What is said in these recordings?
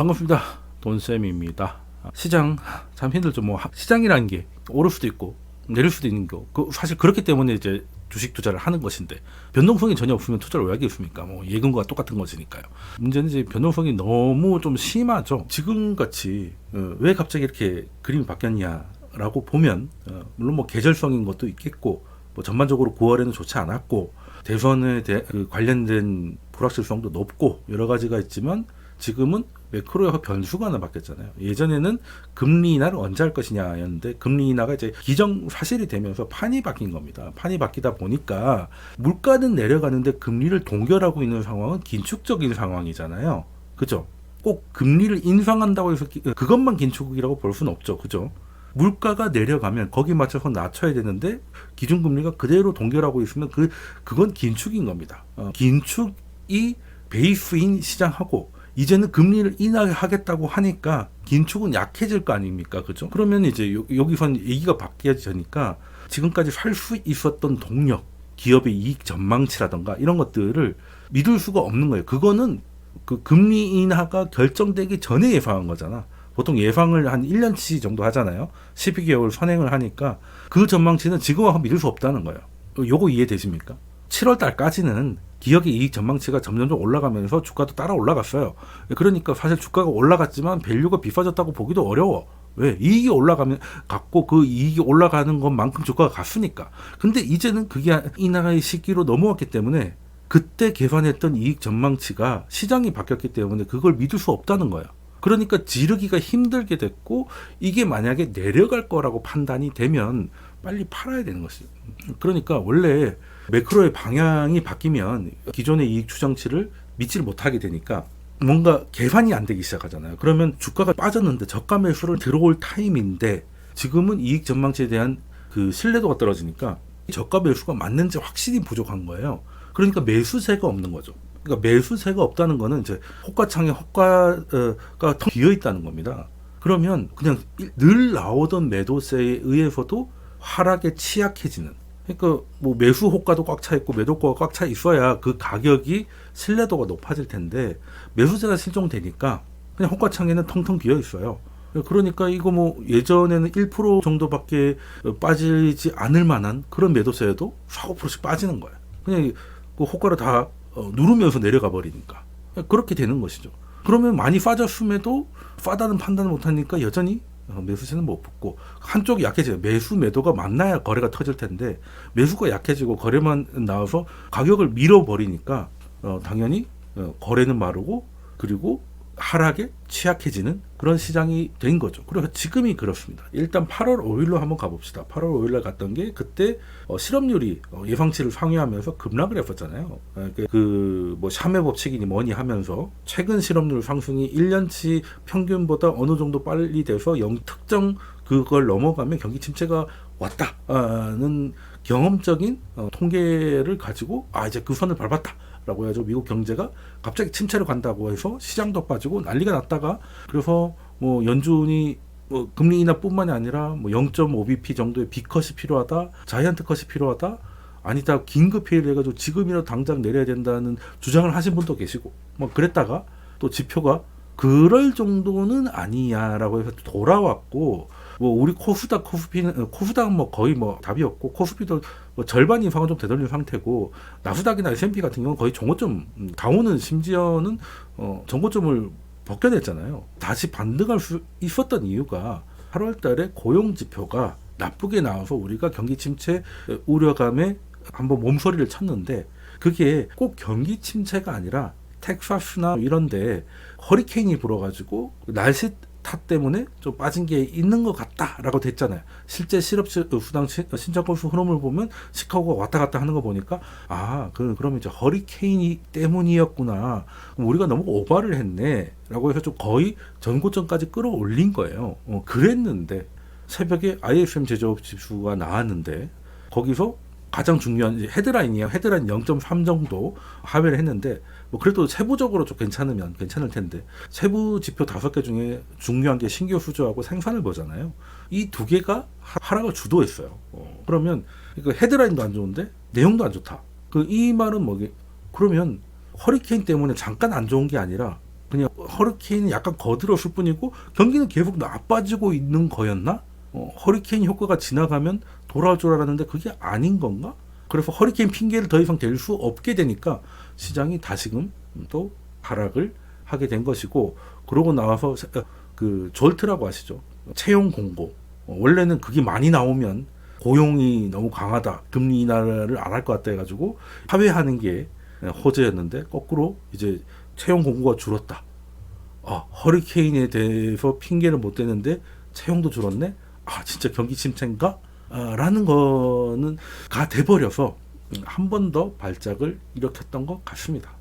반갑습니다. 돈쌤입니다. 시장 참 힘들죠. 뭐 시장이라는 게 오를 수도 있고 내릴 수도 있는 거. 사실 그렇기 때문에 이제 주식 투자를 하는 것인데 변동성이 전혀 없으면 투자를 왜 하겠습니까? 뭐 예금과 똑같은 것이니까요. 문제는 이제 변동성이 너무 좀 심하죠. 지금 같이 왜 갑자기 이렇게 그림이 바뀌었냐라고 보면 물론 뭐 계절성인 것도 있겠고 뭐 전반적으로 9월에는 좋지 않았고 대선에 관련된 불확실성도 높고 여러 가지가 있지만 지금은 매크로의 변수가 하나 바뀌었잖아요. 예전에는 금리 인하를 언제 할 것이냐였는데 금리 인하가 이제 기정 사실이 되면서 판이 바뀐 겁니다. 판이 바뀌다 보니까 물가는 내려가는데 금리를 동결하고 있는 상황은 긴축적인 상황이잖아요. 그죠? 꼭 금리를 인상한다고 해서 그것만 긴축이라고 볼 수는 없죠. 그죠? 물가가 내려가면 거기 맞춰서 낮춰야 되는데 기준금리가 그대로 동결하고 있으면 그건 긴축인 겁니다. 긴축이 베이스인 시장하고 이제는 금리를 인하하겠다고 하니까 긴축은 약해질 거 아닙니까? 그죠? 그러면 이제 여기선 얘기가 바뀌어지니까 지금까지 살 수 있었던 동력, 기업의 이익 전망치라던가 이런 것들을 믿을 수가 없는 거예요. 그거는 그 금리 인하가 결정되기 전에 예상한 거잖아. 보통 예상을 한 1년치 정도 하잖아요. 12개월 선행을 하니까 그 전망치는 지금하고 믿을 수 없다는 거예요. 요거 이해되십니까? 7월 달까지는 기업의 이익 전망치가 점점 올라가면서 주가도 따라 올라갔어요. 그러니까 사실 주가가 올라갔지만 밸류가 비싸졌다고 보기도 어려워. 왜? 이익이 올라가면 갔고 그 이익이 올라가는 것만큼 주가가 갔으니까. 근데 이제는 그게 인하의 시기로 넘어왔기 때문에 그때 계산했던 이익 전망치가 시장이 바뀌었기 때문에 그걸 믿을 수 없다는 거예요. 그러니까 지르기가 힘들게 됐고 이게 만약에 내려갈 거라고 판단이 되면 빨리 팔아야 되는 것이죠. 그러니까 원래 매크로의 방향이 바뀌면 기존의 이익 추정치를 믿지를 못하게 되니까 뭔가 계산이 안 되기 시작하잖아요. 그러면 주가가 빠졌는데 저가 매수를 들어올 타임인데 지금은 이익 전망치에 대한 그 신뢰도가 떨어지니까 저가 매수가 맞는지 확실히 부족한 거예요. 그러니까 매수세가 없는 거죠. 그러니까 매수세가 없다는 거는 이제 호가창에 호가가 텅 비어 있다는 겁니다. 그러면 그냥 늘 나오던 매도세에 의해서도 하락에 취약해지는. 그러니까 뭐 매수 호가도 꽉 차 있고 매도 호가가 꽉 차 있어야 그 가격이 신뢰도가 높아질 텐데 매수세가 실종되니까 그냥 호가창에는 텅텅 비어 있어요. 그러니까 이거 뭐 예전에는 1% 정도밖에 빠지지 않을 만한 그런 매도세에도 4~5%씩 빠지는 거예요. 그냥 그 호가를 다 누르면서 내려가 버리니까 그렇게 되는 것이죠. 그러면 많이 빠졌음에도 싸다는 판단을 못하니까 여전히 매수세는 못 붙고 한쪽이 약해져요. 매수 매도가 만나야 거래가 터질 텐데 매수가 약해지고 거래만 나와서 가격을 밀어버리니까 당연히 거래는 마르고 그리고 하락에 취약해지는 그런 시장이 된 거죠. 그래서 지금이 그렇습니다. 일단 8월 5일로 한번 가봅시다. 8월 5일날 갔던 게 그때 실업률이 예상치를 상회하면서 급락을 했었잖아요. 뭐 샤메 법칙이니 뭐니 하면서 최근 실업률 상승이 1년치 평균보다 어느 정도 빨리 돼서 특정 그걸 넘어가면 경기 침체가 왔다는 경험적인 통계를 가지고 이제 그 선을 밟았다 라고 해가지고 미국 경제가 갑자기 침체를 간다고 해서 시장도 빠지고 난리가 났다가 그래서 뭐 연준이 뭐 금리 인하뿐만이 아니라 뭐 0.5bp 정도의 B컷이 필요하다, 자이언트 컷이 필요하다, 아니다 긴급 회의를 해가지고 지금이라도 당장 내려야 된다는 주장을 하신 분도 계시고 뭐 그랬다가 또 지표가 그럴 정도는 아니야라고 해서 돌아왔고 뭐 우리 코스닥은 뭐 거의 뭐 답이 없고 코스피도 뭐 절반 이상은 좀 되돌린 상태고 나스닥이나 S&P 같은 경우는 거의 정고점 다우는 심지어는 정고점을 벗겨냈잖아요. 다시 반등할 수 있었던 이유가 8월달에 고용 지표가 나쁘게 나와서 우리가 경기 침체 우려감에 한번 몸서리를 쳤는데 그게 꼭 경기 침체가 아니라 텍사스나 이런데 허리케인이 불어가지고 날씨 탓 때문에 좀 빠진 게 있는 것 같다라고 됐잖아요. 실제 실업수당 신청 건수 흐름을 보면 시카고가 왔다 갔다 하는 거 보니까 그러면 이제 허리케인이 때문이었구나. 우리가 너무 오버를 했네라고 해서 좀 거의 전고점까지 끌어올린 거예요. 그랬는데 새벽에 ISM 제조업 지수가 나왔는데 거기서 가장 중요한 헤드라인이에요. 헤드라인 0.3 정도 하회를 했는데 뭐 그래도 세부적으로 좀 괜찮으면 괜찮을 텐데 세부 지표 5개 중에 중요한 게 신규 수주하고 생산을 보잖아요. 이 두 개가 하락을 주도했어요. 그러면 헤드라인도 안 좋은데 내용도 안 좋다. 이 말은 뭐게? 그러면 허리케인 때문에 잠깐 안 좋은 게 아니라 그냥 허리케인이 약간 거들었을 뿐이고 경기는 계속 나빠지고 있는 거였나? 허리케인 효과가 지나가면 돌아올 줄 알았는데 그게 아닌 건가? 그래서 허리케인 핑계를 더 이상 댈 수 없게 되니까 시장이 다시금 또 하락을 하게 된 것이고, 그러고 나와서 그 졸트라고 아시죠? 채용 공고. 원래는 그게 많이 나오면 고용이 너무 강하다, 금리 인하를 안 할 것 같다 해가지고 하회하는 게 호재였는데 거꾸로 이제 채용 공고가 줄었다. 허리케인에 대해서 핑계를 못 대는데 채용도 줄었네. 진짜 경기 침체인가? 라는 거는 가 돼버려서 한 번 더 발작을 일으켰던 것 같습니다.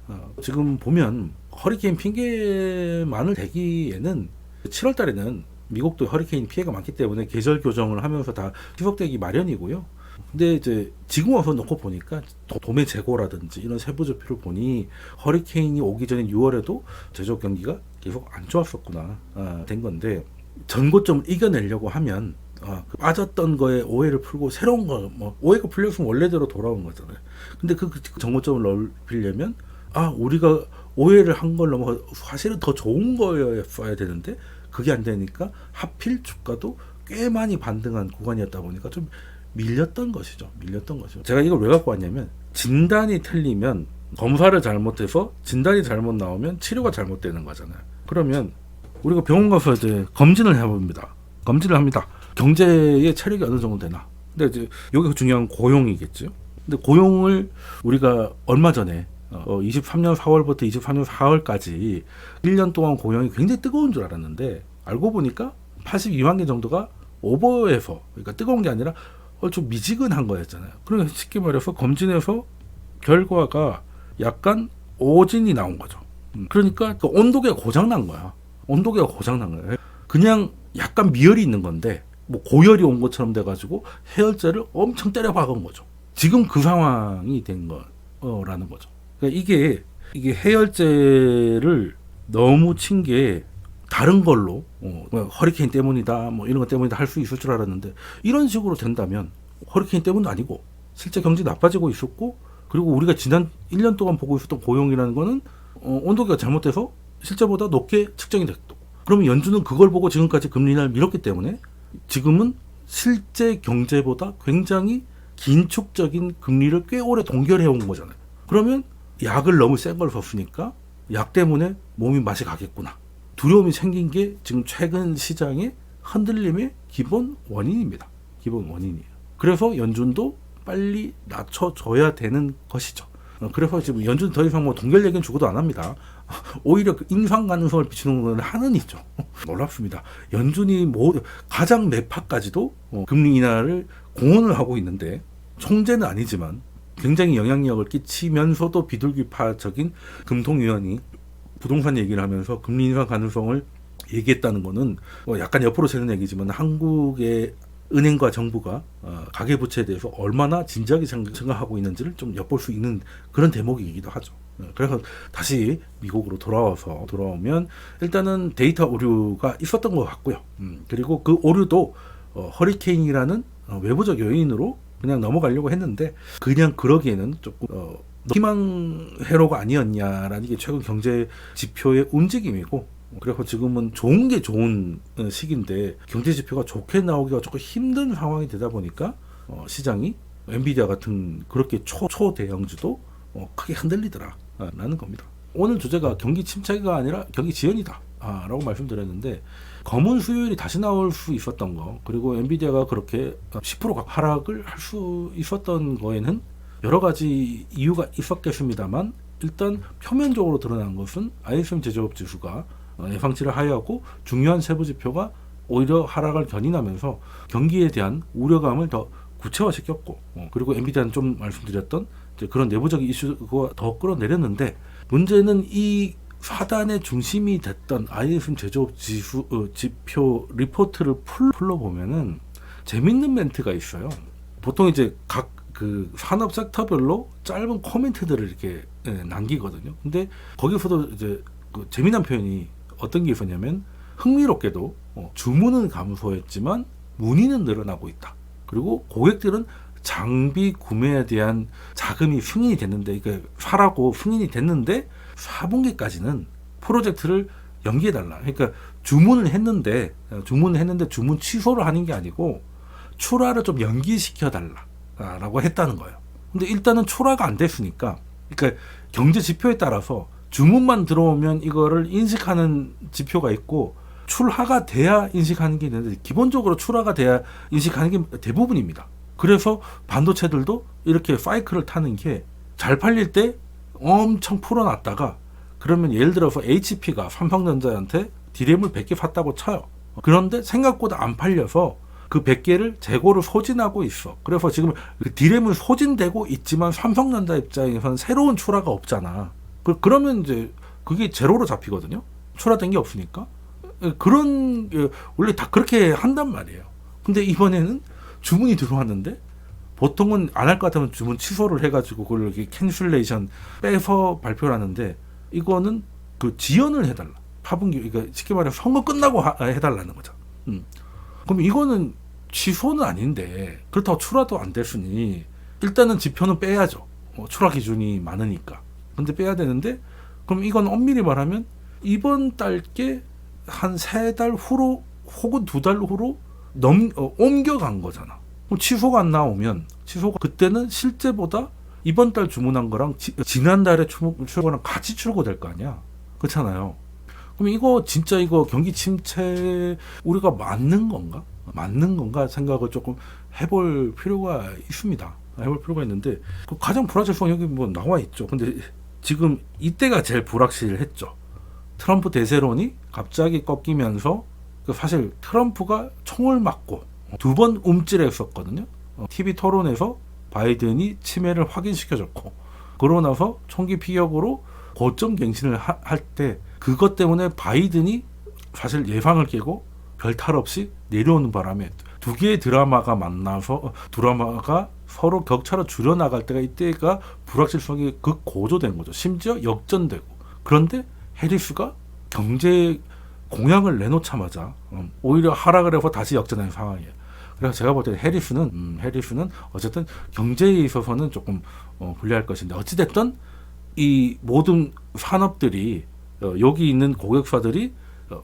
지금 보면 허리케인 핑계만을 대기에는 7월 달에는 미국도 허리케인 피해가 많기 때문에 계절 교정을 하면서 다 희석되기 마련이고요. 근데 이제 지금 와서 놓고 보니까 도매 재고라든지 이런 세부 지표를 보니 허리케인이 오기 전인 6월에도 제조업 경기가 계속 안 좋았었구나 된 건데, 전고점을 이겨내려고 하면 그 빠졌던 거에 오해를 풀고 새로운 거, 오해가 풀렸으면 원래대로 돌아온 거잖아요. 근데 그 전고점을 넓히려면 우리가 오해를 한 걸 넘어 사실은 더 좋은 거였어야 되는데 그게 안 되니까 하필 주가도 꽤 많이 반등한 구간이었다 보니까 좀 밀렸던 것이죠. 제가 이걸 왜 갖고 왔냐면, 진단이 틀리면, 검사를 잘못해서 진단이 잘못 나오면 치료가 잘못되는 거잖아요. 그러면 우리가 병원 가서 이제 검진을 해봅니다. 검진을 합니다. 경제의 체력이 어느 정도 되나. 근데 이제 여기가 중요한 고용이겠죠. 근데 고용을 우리가 얼마 전에 23년 4월부터 24년 4월까지 1년 동안 고용이 굉장히 뜨거운 줄 알았는데 알고 보니까 82만 개 정도가 오버해서, 그러니까 뜨거운 게 아니라 좀 미지근한 거였잖아요. 그러니까 쉽게 말해서 검진해서 결과가 약간 오진이 나온 거죠. 그러니까 그 온도계가 고장난 거야. 그냥 약간 미열이 있는 건데 뭐 고열이 온 것처럼 돼가지고 해열제를 엄청 때려 박은 거죠. 지금 그 상황이 된 거라는 거죠. 그러니까 이게 해열제를 너무 친 게 다른 걸로 허리케인 때문이다, 뭐 이런 것 때문이다 할 수 있을 줄 알았는데, 이런 식으로 된다면 허리케인 때문도 아니고 실제 경제 나빠지고 있었고, 그리고 우리가 지난 1년 동안 보고 있었던 고용이라는 거는 온도계가 잘못돼서 실제보다 높게 측정이 됐고, 그러면 연준은 그걸 보고 지금까지 금리 인하를 밀었기 때문에 지금은 실제 경제보다 굉장히 긴축적인 금리를 꽤 오래 동결해 온 거잖아요. 그러면 약을 너무 센 걸 썼으니까 약 때문에 몸이 맛이 가겠구나, 두려움이 생긴 게 지금 최근 시장의 흔들림의 기본 원인입니다. 그래서 연준도 빨리 낮춰줘야 되는 것이죠. 그래서 지금 연준 더 이상 동결 얘기는 죽어도 안 합니다. 오히려 그 인상 가능성을 비추는 건 한은이죠. 놀랍습니다. 연준이 가장 매파까지도 금리 인하를 공언을 하고 있는데, 총재는 아니지만 굉장히 영향력을 끼치면서도 비둘기파적인 금통위원이 부동산 얘기를 하면서 금리 인상 가능성을 얘기했다는 거는 약간 옆으로 새는 얘기지만 한국의 은행과 정부가 가계부채에 대해서 얼마나 진지하게 생각하고 있는지를 좀 엿볼 수 있는 그런 대목이기도 하죠. 그래서 다시 미국으로 돌아오면 일단은 데이터 오류가 있었던 것 같고요. 그리고 그 오류도 허리케인이라는 외부적 요인으로 그냥 넘어가려고 했는데, 그냥 그러기에는 조금 희망회로가 아니었냐라는 게 최근 경제 지표의 움직임이고, 그래서 지금은 좋은 게 좋은 시기인데 경제 지표가 좋게 나오기가 조금 힘든 상황이 되다 보니까 시장이 엔비디아 같은 그렇게 초대형주도 크게 흔들리더라라는 겁니다. 오늘 주제가 경기 침체가 아니라 경기 지연이다 라고 말씀드렸는데, 검은 수요일이 다시 나올 수 있었던 거, 그리고 엔비디아가 그렇게 10% 하락을 할 수 있었던 거에는 여러 가지 이유가 있었겠습니다만, 일단 표면적으로 드러난 것은 ISM 제조업 지수가 예상치를 하회하고 중요한 세부 지표가 오히려 하락을 견인하면서 경기에 대한 우려감을 더 구체화시켰고, 그리고 엔비디아는 좀 말씀드렸던 그런 내부적인 이슈가 더 끌어내렸는데, 문제는 이 사단의 중심이 됐던 ISM 제조업 지수 지표 리포트를 풀러보면은 재밌는 멘트가 있어요. 보통 이제 각 그 산업 섹터별로 짧은 코멘트들을 이렇게 남기거든요. 근데 거기서도 이제 그 재미난 표현이 어떤 게 있었냐면, 흥미롭게도 주문은 감소했지만 문의는 늘어나고 있다. 그리고 고객들은 장비 구매에 대한 자금이 승인이 됐는데, 그러니까 사라고 승인이 됐는데 4분기까지는 프로젝트를 연기해달라. 그러니까 주문을 했는데 주문 취소를 하는 게 아니고 출하를 좀 연기시켜달라라고 했다는 거예요. 근데 일단은 출하가 안 됐으니까, 그러니까 경제 지표에 따라서 주문만 들어오면 이거를 인식하는 지표가 있고 출하가 돼야 인식하는 게 있는데, 기본적으로 출하가 돼야 인식하는 게 대부분입니다. 그래서 반도체들도 이렇게 사이클을 타는 게, 잘 팔릴 때 엄청 풀어놨다가, 그러면 예를 들어서 HP가 삼성전자한테 DRAM을 100개 샀다고 쳐요. 그런데 생각보다 안 팔려서 그 100개를 재고를 소진하고 있어. 그래서 지금 그 DRAM은 소진되고 있지만 삼성전자 입장에서는 새로운 출하가 없잖아. 그러면 이제 그게 제로로 잡히거든요. 출하된 게 없으니까. 그런 원래 다 그렇게 한단 말이에요. 근데 이번에는 주문이 들어왔는데, 보통은 안 할 것 같으면 주문 취소를 해가지고 그걸 이렇게 캔슬레이션 빼서 발표를 하는데, 이거는 그 지연을 해달라. 4분기, 그러니까 쉽게 말해서 선거 끝나고 해달라는 거죠. 그럼 이거는 취소는 아닌데, 그렇다고 출하도 안 됐으니 일단은 지표는 빼야죠. 출하 기준이 많으니까. 근데 빼야 되는데, 그럼 이건 엄밀히 말하면 이번 달께 한 3달 후로 혹은 2달 후로 옮겨간 거잖아. 그럼 취소가 안 나오면, 취소가 그때는 실제보다 이번 달 주문한 거랑 지난달에 출고랑 같이 출고될 거 아니야. 그렇잖아요. 그럼 이거 진짜 이거 경기 침체 우리가 맞는 건가 생각을 조금 해볼 필요가 있습니다. 해볼 필요가 있는데, 그 가장 불확실성 여기 뭐 나와 있죠. 근데 지금 이때가 제일 불확실했죠. 트럼프 대세론이 갑자기 꺾이면서, 사실 트럼프가 총을 맞고 2번 움찔했었거든요. TV 토론에서 바이든이 치매를 확인시켜줬고, 그러고 나서 총기 피격으로 고점 갱신을 할 때, 그것 때문에 바이든이 사실 예상을 깨고 별탈 없이 내려오는 바람에 두 개의 드라마가 만나서 드라마가 서로 격차를 줄여나갈 때가, 이때가 불확실성이 극고조된 거죠. 심지어 역전되고. 그런데 해리스가 경제 공약을 내놓자마자 오히려 하락을 해서 다시 역전하는 상황이에요. 그래서 제가 볼 때 해리스는 어쨌든 경제에 있어서는 조금 불리할 것인데, 어찌됐든 이 모든 산업들이 여기 있는 고객사들이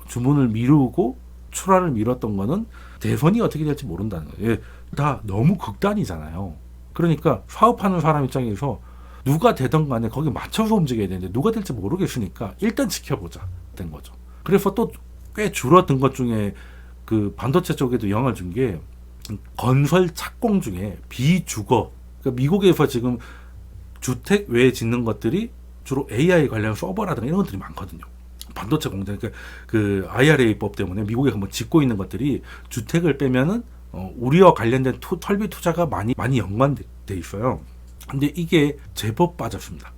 주문을 미루고 출하를 미뤘던 거는 대선이 어떻게 될지 모른다는 거예요. 다 너무 극단이잖아요. 그러니까 사업하는 사람 입장에서 누가 되든 간에 거기 맞춰서 움직여야 되는데, 누가 될지 모르겠으니까 일단 지켜보자 된 거죠. 그래서 또 꽤 줄어든 것 중에 그 반도체 쪽에도 영향을 준 게, 건설 착공 중에 비주거, 그러니까 미국에서 지금 주택 외에 짓는 것들이 주로 AI 관련 서버라든가 이런 것들이 많거든요. 반도체 공장, 그러니까 그 IRA법 때문에 미국에서 뭐 짓고 있는 것들이 주택을 빼면은 우리와 관련된 설비 투자가 많이 연관돼 있어요. 근데 이게 제법 빠졌습니다.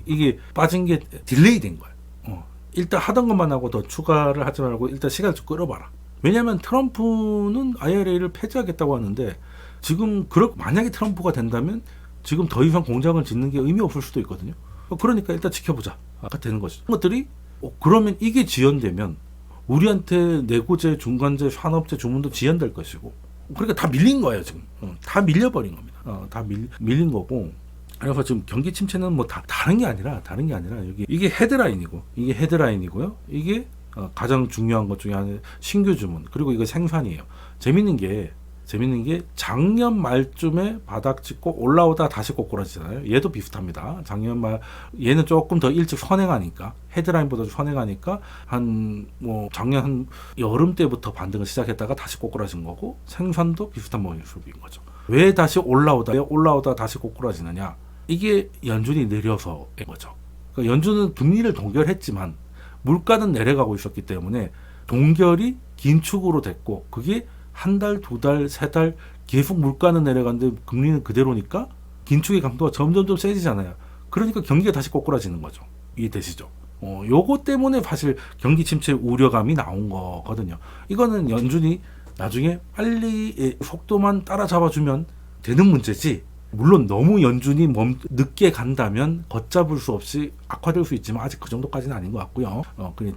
이게 빠진 게 딜레이 된 거예요. 일단 하던 것만 하고 더 추가를 하지 말고 일단 시간을 좀 끌어봐라. 왜냐하면 트럼프는 IRA를 폐지하겠다고 하는데, 지금 만약에 트럼프가 된다면 지금 더 이상 공장을 짓는 게 의미 없을 수도 있거든요. 그러니까 일단 지켜보자. 아까 되는 거죠. 것들이 그러면 이게 지연되면 우리한테 내고재, 중간재, 산업재 주문도 지연될 것이고, 그러니까 다 밀린 거예요 지금. 다 밀려버린 겁니다. 다 밀린 거고. 그래서 지금 경기 침체는 뭐 다른 게 아니라 이게 헤드라인이고요. 이게 가장 중요한 것 중에 하나, 신규 주문, 그리고 이거 생산이에요. 재밌는 게 작년 말쯤에 바닥 찍고 올라오다 다시 꼬꾸라지잖아요. 얘도 비슷합니다. 작년 말, 얘는 조금 더 일찍 선행하니까, 헤드라인보다 선행하니까 작년 한 여름 때부터 반등을 시작했다가 다시 꼬꾸라진 거고, 생산도 비슷한 모습인 거죠. 왜 다시 올라오다 다시 꼬꾸라지느냐? 이게 연준이 느려서인 거죠. 그러니까 연준은 금리를 동결했지만 물가는 내려가고 있었기 때문에 동결이 긴축으로 됐고, 그게 한 달, 2달, 3달 계속 물가는 내려가는데 금리는 그대로니까 긴축의 강도가 점점 세지잖아요. 그러니까 경기가 다시 꼬꾸라지는 거죠. 이해되시죠? 요거 때문에 사실 경기 침체 우려감이 나온 거거든요. 이거는 연준이 나중에 빨리 속도만 따라잡아주면 되는 문제지, 물론 너무 연준이 늦게 간다면 걷잡을 수 없이 악화될 수 있지만 아직 그 정도까지는 아닌 것 같고요.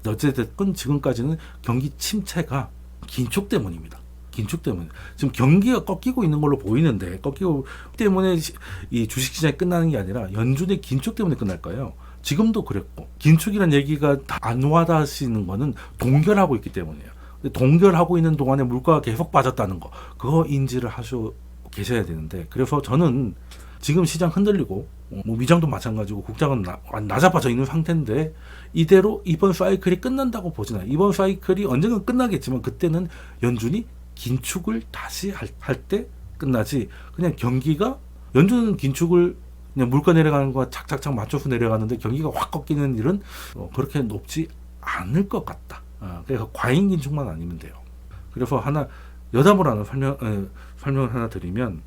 어쨌든 지금까지는 경기 침체가 긴축 때문입니다. 긴축 때문에 지금 경기가 꺾이고 있는 걸로 보이는데, 꺾이고 때문에 이 주식시장이 끝나는 게 아니라 연준의 긴축 때문에 끝날 거예요. 지금도 그랬고 긴축이라는 얘기가 다 안 와닿으시는 거는 동결하고 있기 때문이에요. 동결하고 있는 동안에 물가가 계속 빠졌다는 거 그거 인지를 하셔 계셔야 되는데 그래서 저는 지금 시장 흔들리고 뭐 미장도 마찬가지고 국장은 나자빠져 있는 상태인데 이대로 이번 사이클이 끝난다고 보진 않아요. 이번 사이클이 언젠간 끝나겠지만 그때는 연준이 긴축을 다시 할 때 끝나지 그냥 경기가 연준은 긴축을 그냥 물가 내려가는 거와 착착착 맞춰서 내려가는데 경기가 확 꺾이는 일은 그렇게 높지 않을 것 같다. 그러니까 과잉 긴축만 아니면 돼요. 그래서 하나 여담으로 하나 설명을 하나 드리면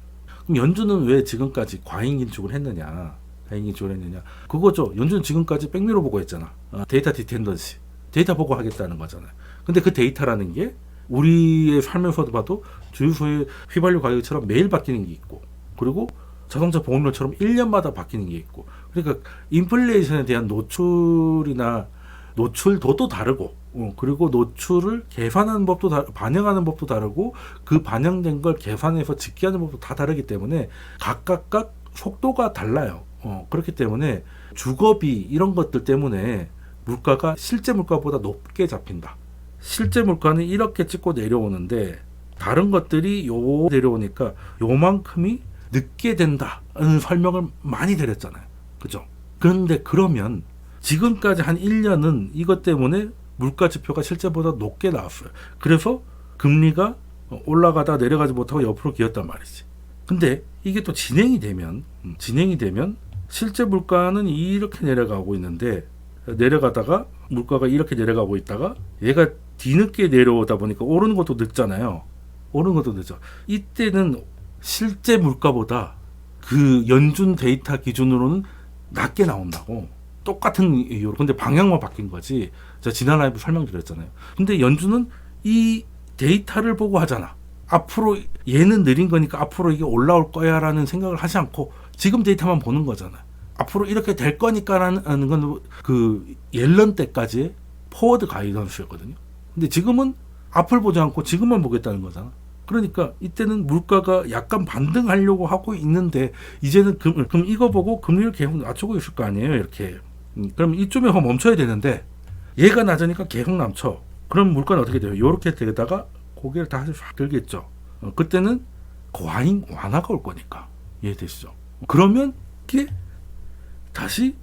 그럼 연준은 왜 지금까지 과잉 긴축을 했느냐? 과잉 긴축을 했느냐? 그거죠. 연준은 지금까지 백미러 보고 했잖아. 데이터 디텐던시. 데이터 보고 하겠다는 거잖아요. 근데 그 데이터라는 게 우리의 삶에서도 봐도 주유소의 휘발유 가격처럼 매일 바뀌는 게 있고 그리고 자동차 보험료처럼 1년마다 바뀌는 게 있고 그러니까 인플레이션에 대한 노출도도 다르고 그리고 노출을 계산하는 법도 반영하는 법도 다르고 그 반영된 걸 계산해서 집계하는 법도 다 다르기 때문에 각각 속도가 달라요. 그렇기 때문에 주거비 이런 것들 때문에 물가가 실제 물가보다 높게 잡힌다. 실제 물가는 이렇게 찍고 내려오는데 다른 것들이 내려오니까 요만큼이 늦게 된다는 설명을 많이 드렸잖아요. 그죠? 그런데 그러면 지금까지 한 1년은 이것 때문에 물가 지표가 실제보다 높게 나왔어요. 그래서 금리가 올라가다 내려가지 못하고 옆으로 기었단 말이지. 근데 이게 또 진행이 되면 실제 물가는 이렇게 내려가고 있는데 내려가다가 물가가 이렇게 내려가고 있다가 얘가 뒤늦게 내려오다 보니까 오르는 것도 늦잖아요. 오르는 것도 늦죠. 이때는 실제 물가보다 그 연준 데이터 기준으로는 낮게 나온다고. 똑같은 이유로. 근데 방향만 바뀐 거지. 제가 지난 라이브 설명드렸잖아요. 근데 연준은 이 데이터를 보고 하잖아. 앞으로 얘는 느린 거니까 앞으로 이게 올라올 거야 라는 생각을 하지 않고 지금 데이터만 보는 거잖아. 앞으로 이렇게 될 거니까라는 건 그 옐런 때까지 포워드 가이던스였거든요. 근데 지금은 앞을 보지 않고 지금만 보겠다는 거잖아. 그러니까 이때는 물가가 약간 반등하려고 하고 있는데 이제는 그럼 이거 보고 금리를 계속 낮추고 있을 거 아니에요. 이렇게. 그럼 이쯤에서 멈춰야 되는데 얘가 낮으니까 계속 남쳐. 그럼 물가는 어떻게 돼요? 이렇게 되다가 고개를 다시 확 들겠죠. 그때는 과잉 완화가 올 거니까. 이해되시죠? 그러면 이게 다시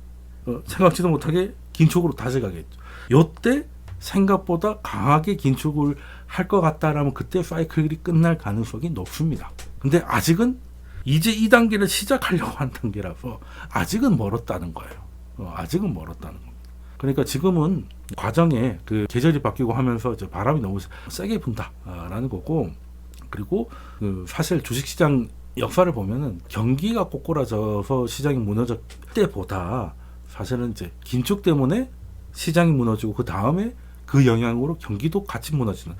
생각지도 못하게 긴축으로 다시 가겠죠. 요때 생각보다 강하게 긴축을 할 것 같다라면 그때 사이클이 끝날 가능성이 높습니다. 근데 아직은 이제 이 단계를 시작하려고 한 단계라서 아직은 멀었다는 거예요. 아직은 멀었다는 겁니다. 그러니까 지금은 과정에 그 계절이 바뀌고 하면서 이제 바람이 너무 세게 분다라는 거고 그리고 사실 주식시장 역사를 보면은 경기가 꼬꾸라져서 시장이 무너질 때보다 사실은 이제 긴축 때문에 시장이 무너지고 그 다음에 그 영향으로 경기도 같이 무너지는.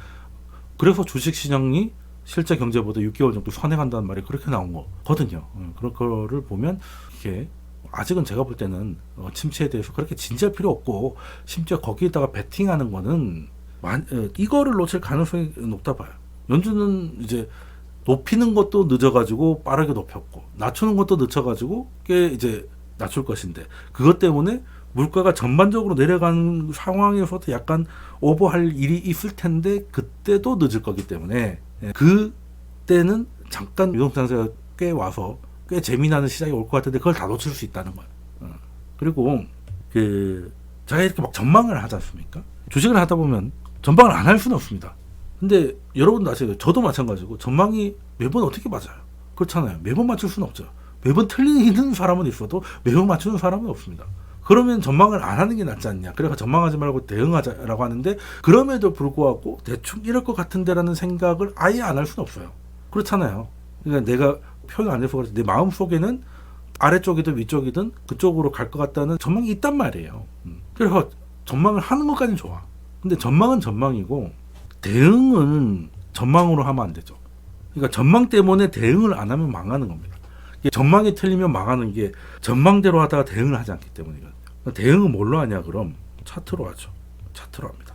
그래서 주식시장이 실제 경제보다 6개월 정도 선행한다는 말이 그렇게 나온 거거든요. 그런 거를 보면 이게 아직은 제가 볼 때는 침체에 대해서 그렇게 진지할 필요 없고 심지어 거기에다가 베팅하는 거는 이거를 놓칠 가능성이 높다 봐요. 연준은 이제 높이는 것도 늦어가지고 빠르게 높였고 낮추는 것도 늦춰가지고 꽤 이제 낮출 것인데 그것 때문에 물가가 전반적으로 내려가는 상황에서도 약간 오버할 일이 있을 텐데 그때도 늦을 거기 때문에 그때는 잠깐 유동장세가 꽤 와서 꽤 재미나는 시장이 올 것 같은데 그걸 다 놓칠 수 있다는 거예요. 그리고 제가 이렇게 막 전망을 하지 않습니까? 주식을 하다 보면 전망을 안 할 수는 없습니다. 근데 여러분도 아시죠? 저도 마찬가지고 전망이 매번 어떻게 맞아요? 그렇잖아요. 매번 맞출 수는 없죠. 매번 틀리는 사람은 있어도 매번 맞추는 사람은 없습니다. 그러면 전망을 안 하는 게 낫지 않냐. 그래서 전망하지 말고 대응하자라고 하는데 그럼에도 불구하고 대충 이럴 것 같은데라는 생각을 아예 안 할 수는 없어요. 그렇잖아요. 그러니까 내가 표현 안 해서 그렇지 내 마음속에는 아래쪽이든 위쪽이든 그쪽으로 갈 것 같다는 전망이 있단 말이에요. 그래서 전망을 하는 것까지는 좋아. 근데 전망은 전망이고 대응은 전망으로 하면 안 되죠. 그러니까 전망 때문에 대응을 안 하면 망하는 겁니다. 전망이 틀리면 망하는 게 전망대로 하다가 대응을 하지 않기 때문이거든요. 대응은 뭘로 하냐 그럼 차트로 하죠. 차트로 합니다.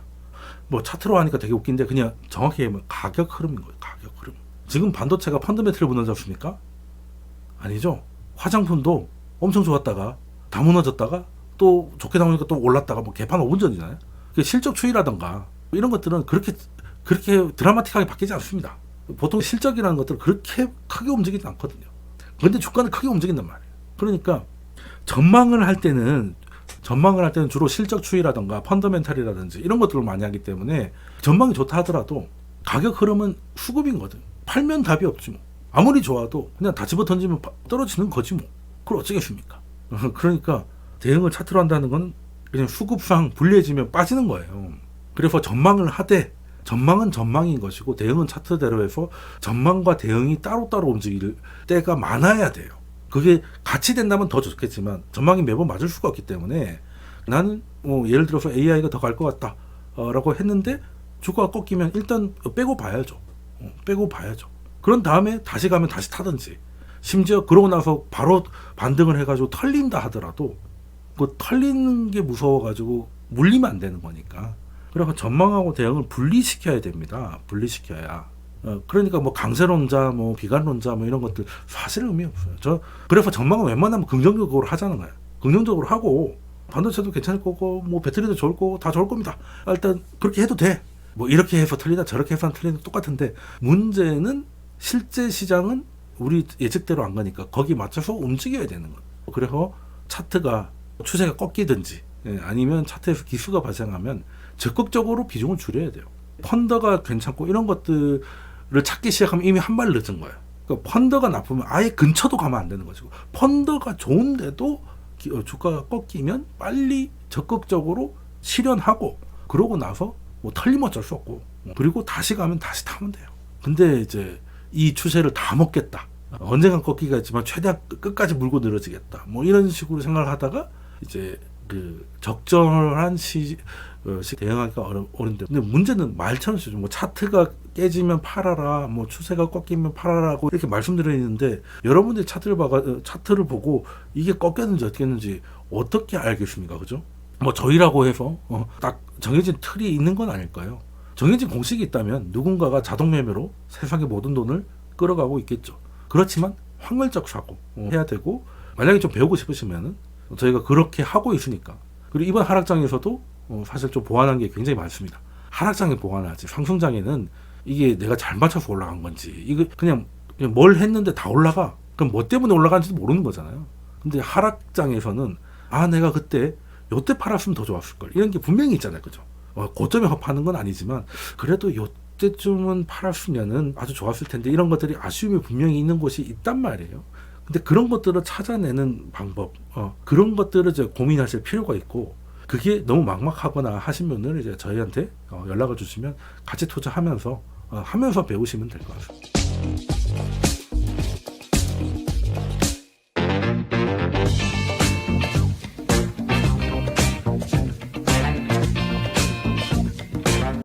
뭐 차트로 하니까 되게 웃긴데 그냥 정확히 얘기하면 가격 흐름인 거예요. 가격 흐름. 지금 반도체가 펀더멘틀 무너졌습니까? 아니죠. 화장품도 엄청 좋았다가 다 무너졌다가 또 좋게 나오니까 또 올랐다가 뭐 개판 5분 전이잖아요. 실적 추이라던가 이런 것들은 그렇게 드라마틱하게 바뀌지 않습니다. 보통 실적이라는 것들은 그렇게 크게 움직이지 않거든요. 근데 주가는 크게 움직인단 말이에요. 그러니까 전망을 할 때는 주로 실적 추이라던가 펀더멘탈이라든지 이런 것들을 많이 하기 때문에 전망이 좋다 하더라도 가격 흐름은 수급인 거든. 팔면 답이 없지 뭐. 아무리 좋아도 그냥 다 집어 던지면 떨어지는 거지 뭐. 그걸 어쩌겠습니까? 그러니까 대응을 차트로 한다는 건 그냥 수급상 불리해지면 빠지는 거예요. 그래서 전망을 하되 전망은 전망인 것이고 대응은 차트대로 해서 전망과 대응이 따로따로 움직일 때가 많아야 돼요. 그게 같이 된다면 더 좋겠지만 전망이 매번 맞을 수가 없기 때문에 나는 예를 들어서 AI가 더 갈 것 같다 라고 했는데 주가가 꺾이면 일단 빼고 봐야죠. 그런 다음에 다시 가면 다시 타든지, 심지어 그러고 나서 바로 반등을 해가지고 털린다 하더라도 그 털리는 게 무서워가지고 물리면 안 되는 거니까. 그래서 전망하고 대응을 분리시켜야 됩니다. 분리시켜야. 그러니까 뭐 강세론자, 뭐 비관론자, 뭐 이런 것들 사실 의미 없어요. 그래서 전망은 웬만하면 긍정적으로 하자는 거예요. 긍정적으로 하고 반도체도 괜찮을 거고, 뭐 배터리도 좋을 거고 다 좋을 겁니다. 일단 그렇게 해도 돼. 뭐 이렇게 해서 틀리다 저렇게 해서 틀리다 똑같은데, 문제는 실제 시장은 우리 예측대로 안 가니까 거기 맞춰서 움직여야 되는 거예요. 그래서 차트가 추세가 꺾이든지 아니면 차트에서 기수가 발생하면 적극적으로 비중을 줄여야 돼요. 펀더가 괜찮고 이런 것들을 찾기 시작하면 이미 한 발 늦은 거예요. 그러니까 펀더가 나쁘면 아예 근처도 가면 안 되는 거죠. 펀더가 좋은데도 주가가 꺾이면 빨리 적극적으로 실현하고, 그러고 나서 뭐 털리면 어쩔 수 없고, 그리고 다시 가면 다시 타면 돼요. 근데 이제 이 추세를 다 먹겠다, 언젠간 꺾기가 있지만 최대한 끝까지 물고 늘어지겠다, 뭐 이런 식으로 생각을 하다가 이제 그 적절한 대응하기가 어려운데, 근데 문제는 말처럼 쓰죠. 뭐 차트가 깨지면 팔아라, 뭐 추세가 꺾이면 팔아라고 이렇게 말씀드리는데, 여러분들이 차트를 보고 이게 꺾였는지 어떻게 했는지 어떻게 알겠습니까? 그죠? 뭐 저희라고 해서 딱 정해진 틀이 있는 건 아닐까요? 정해진 공식이 있다면 누군가가 자동 매매로 세상의 모든 돈을 끌어가고 있겠죠. 그렇지만 확률적 사고 해야 되고, 만약에 좀 배우고 싶으시면은 저희가 그렇게 하고 있으니까. 그리고 이번 하락장에서도 사실 좀 보완한 게 굉장히 많습니다. 하락장에 보완하지, 상승장에는 이게 내가 잘 맞춰서 올라간 건지, 이거 그냥 뭘 했는데 다 올라가, 그럼 뭐 때문에 올라간지도 모르는 거잖아요. 근데 하락장에서는 내가 그때 요때 팔았으면 더 좋았을 걸, 이런 게 분명히 있잖아요. 그죠? 고점에 파는 건 아니지만 그래도 요때쯤은 팔았으면은 아주 좋았을 텐데, 이런 것들이 아쉬움이 분명히 있는 곳이 있단 말이에요. 근데 그런 것들을 찾아내는 방법, 그런 것들을 이제 고민하실 필요가 있고, 그게 너무 막막하거나 하시면은 이제 저희한테 연락을 주시면 같이 투자하면서 배우시면 될 것 같습니다.